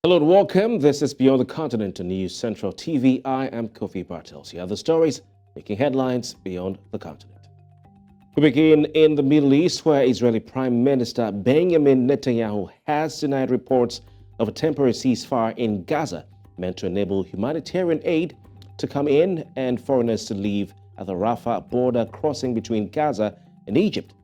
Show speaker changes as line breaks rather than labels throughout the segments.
Hello and welcome. This is Beyond the Continent on News Central TV. I am Kofi Bartels. Here are the stories making headlines beyond the continent. We begin in the Middle East, where Israeli Prime Minister Benjamin Netanyahu has denied reports of a temporary ceasefire in Gaza meant to enable humanitarian aid to come in and foreigners to leave at the Rafah border crossing between Gaza and Egypt.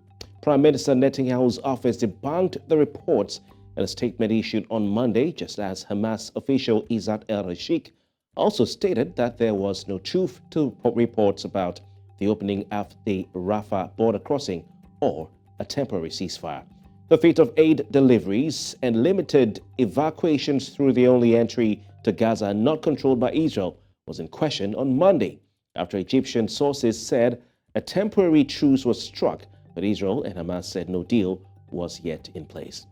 Prime Minister Netanyahu's office debunked the reports in a statement issued on Monday, just as Hamas official Izzat el-Rashid also stated that there was no truth to reports about the opening of the Rafah border crossing or a temporary ceasefire. The fate of aid deliveries and limited evacuations through the only entry to Gaza not controlled by Israel was in question on Monday, after Egyptian sources said a temporary truce was struck, but Israel and Hamas said no deal was yet in place.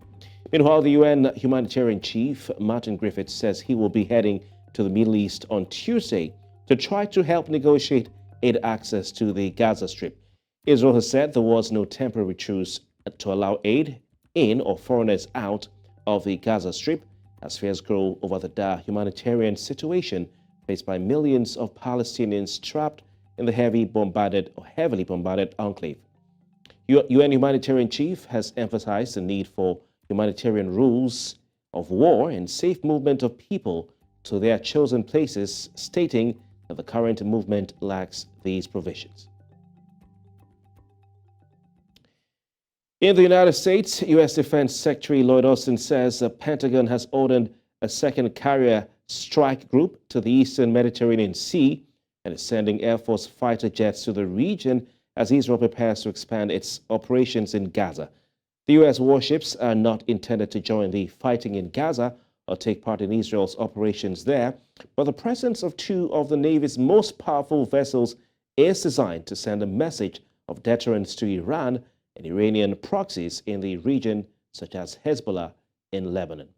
Meanwhile, the UN humanitarian chief, Martin Griffiths, says he will be heading to the Middle East on Tuesday to try to help negotiate aid access to the Gaza Strip. Israel has said there was no temporary truce to allow aid in or foreigners out of the Gaza Strip as fears grow over the dire humanitarian situation faced by millions of Palestinians trapped in the heavily bombarded enclave. UN humanitarian chief has emphasized the need for humanitarian rules of war and safe movement of people to their chosen places, stating that the current movement lacks these provisions. In the United States, U.S. Defense Secretary Lloyd Austin says the Pentagon has ordered a second carrier strike group to the eastern Mediterranean Sea and is sending Air Force fighter jets to the region as Israel prepares to expand its operations in Gaza. The U.S. warships are not intended to join the fighting in Gaza or take part in Israel's operations there, but the presence of two of the Navy's most powerful vessels is designed to send a message of deterrence to Iran and Iranian proxies in the region, such as Hezbollah in Lebanon.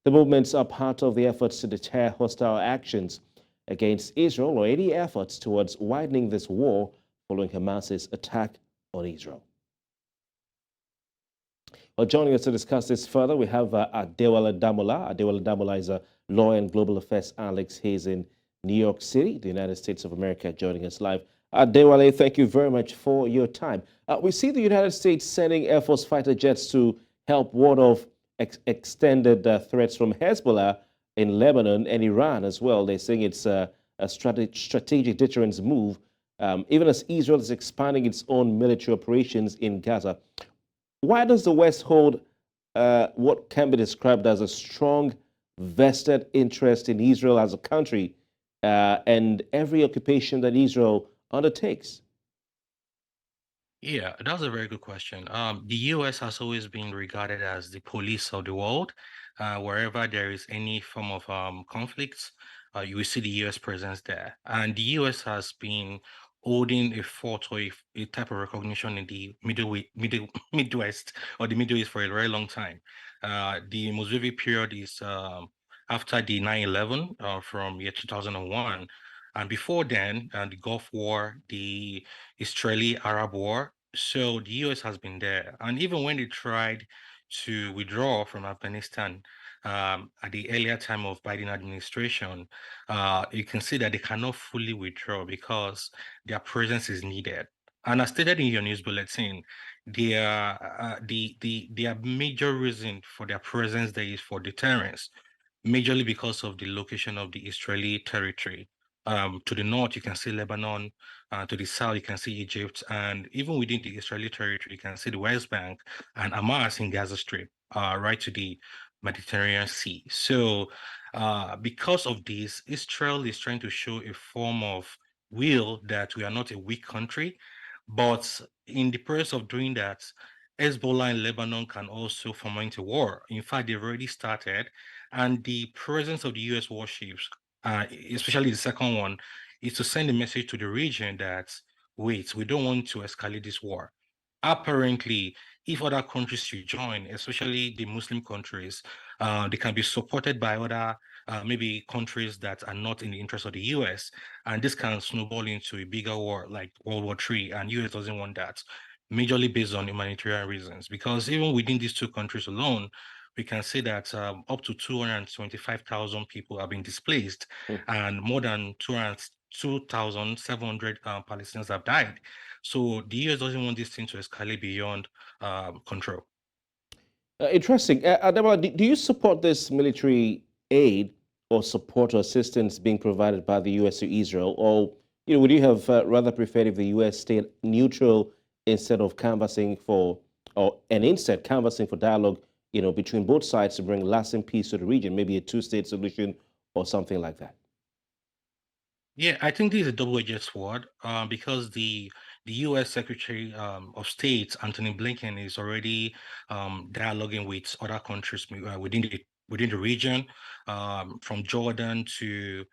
The movements are part of the efforts to deter hostile actions against Israel or any efforts towards widening this war following Hamas's attack on Israel. Well, joining us to discuss this further, we have Adewale Damola. Adewale Damola is a lawyer and global affairs analyst. He's in New York City, the United States of America, joining us live. Adewale, thank you very much for your time. We see the United States sending Air Force fighter jets to help ward off extended threats from Hezbollah in Lebanon and Iran as well. They're saying it's a strategic deterrence move, even as Israel is expanding its own military operations in Gaza. Why does the West hold what can be described as a strong vested interest in Israel as a country and every occupation that Israel undertakes?
Yeah, that's a very good question. The US has always been regarded as the police of the world. Wherever there is any form of conflicts, you will see the US presence there. And the US has been holding a fort or a type of recognition in the Midwest or the Middle East for a very long time. The most vivid period is after the 9/11 from year 2001. And before then, the Gulf War, the Israeli-Arab War. So the US has been there. And even when they tried to withdraw from Afghanistan at the earlier time of Biden administration, you can see that they cannot fully withdraw because their presence is needed. And as stated in your news bulletin, their major reason for their presence there is for deterrence, majorly because of the location of the Israeli territory. To the north, you can see Lebanon. To the south, you can see Egypt. And even within the Israeli territory, you can see the West Bank and Hamas in Gaza Strip, right to the Mediterranean Sea. So, because of this, Israel is trying to show a form of will that we are not a weak country. But in the process of doing that, Hezbollah in Lebanon can also foment a war. In fact, they've already started. And the presence of the US warships, especially the second one, is to send a message to the region that, wait, we don't want to escalate this war. Apparently, if other countries should join, especially the Muslim countries, they can be supported by other maybe countries that are not in the interest of the US. And this can snowball into a bigger war like World War III. And US doesn't want that, majorly based on humanitarian reasons. Because even within these two countries alone, we can see that up to 225,000 people have been displaced, and more than 2,700 Palestinians have died. So the US doesn't want this thing to escalate beyond control.
Interesting. Adewale, do you support this military aid or support or assistance being provided by the U.S. to Israel, or would you have rather preferred if the U.S. stayed neutral instead of canvassing for, and instead canvassing for dialogue, between both sides to bring lasting peace to the region, maybe a two-state solution or something like that?
Yeah, I think this is a double-edged sword because the U.S. Secretary of State Anthony Blinken is already dialoguing with other countries within the region, from Jordan to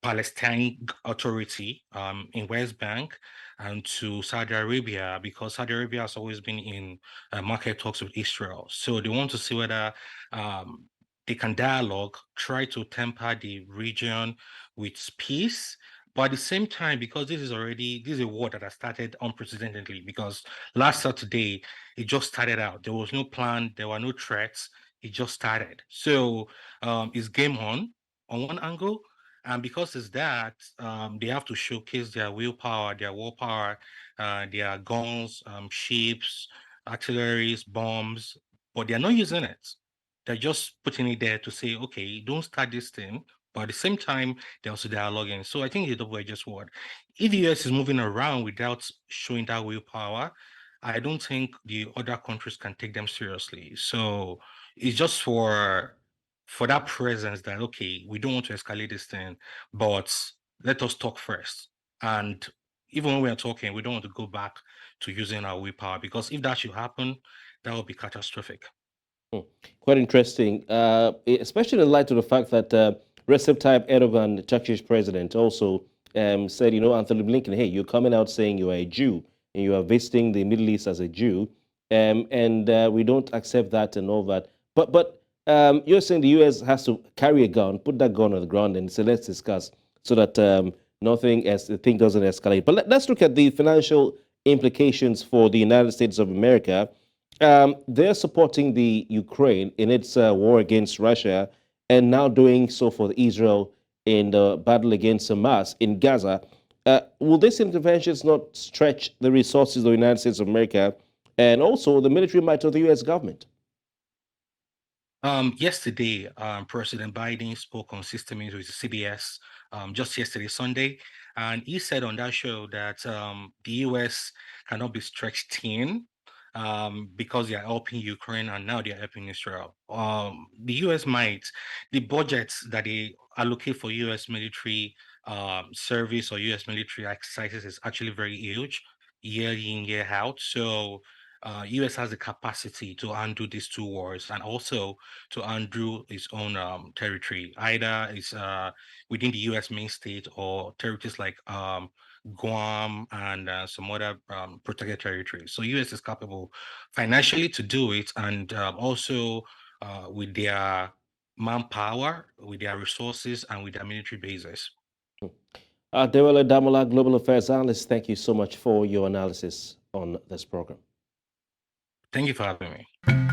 Palestine Authority in West Bank and to Saudi Arabia, because Saudi Arabia has always been in market talks with Israel. So they want to see whether um, they can dialogue, try to temper the region with peace. But at the same time, because this is a war that has started unprecedentedly, because last Saturday it just started out. There was no plan, there were no threats, it just started. So it's game on one angle. And because it's that, they have to showcase their willpower, their war power, their guns, ships, artilleries, bombs, but they're not using it. They're just putting it there to say, okay, don't start this thing. But at the same time, they're also dialoguing. So I think it's a double-edged sword. If the US is moving around without showing that willpower, I don't think the other countries can take them seriously. So it's just for that presence that, okay, we don't want to escalate this thing, but let us talk first. And even when we are talking, we don't want to go back to using our willpower, because if that should happen, that would be catastrophic.
Hmm. Quite interesting, especially in light of the fact that Recep Tayyip Erdogan, the Turkish president, also said, Anthony Blinken, hey, you're coming out saying you are a Jew and you are visiting the Middle East as a Jew, and we don't accept that and all that. But you're saying the U.S. has to carry a gun, put that gun on the ground, and say, let's discuss so that nothing, as the thing doesn't escalate. But let's look at the financial implications for the United States of America. They're supporting the Ukraine in its war against Russia, and now doing so for Israel in the battle against Hamas in Gaza. Will these interventions not stretch the resources of the United States of America and also the military might of the U.S. government?
Yesterday, President Biden spoke on System News with CBS just yesterday, Sunday, and he said on that show that the US cannot be stretched thin because they are helping Ukraine and now they are helping Israel. The US might, the budgets that they allocate for US military service or US military exercises is actually very huge, year in, year out. So US has the capacity to undo these two wars and also to undo its own territory, either it's within the US main state or territories like Guam and some other protected territories. So US is capable financially to do it, and also with their manpower, with their resources, and with their military bases.
Adewale Damola, Global Affairs Analyst, thank you so much for your analysis on this program.
Thank you for having me.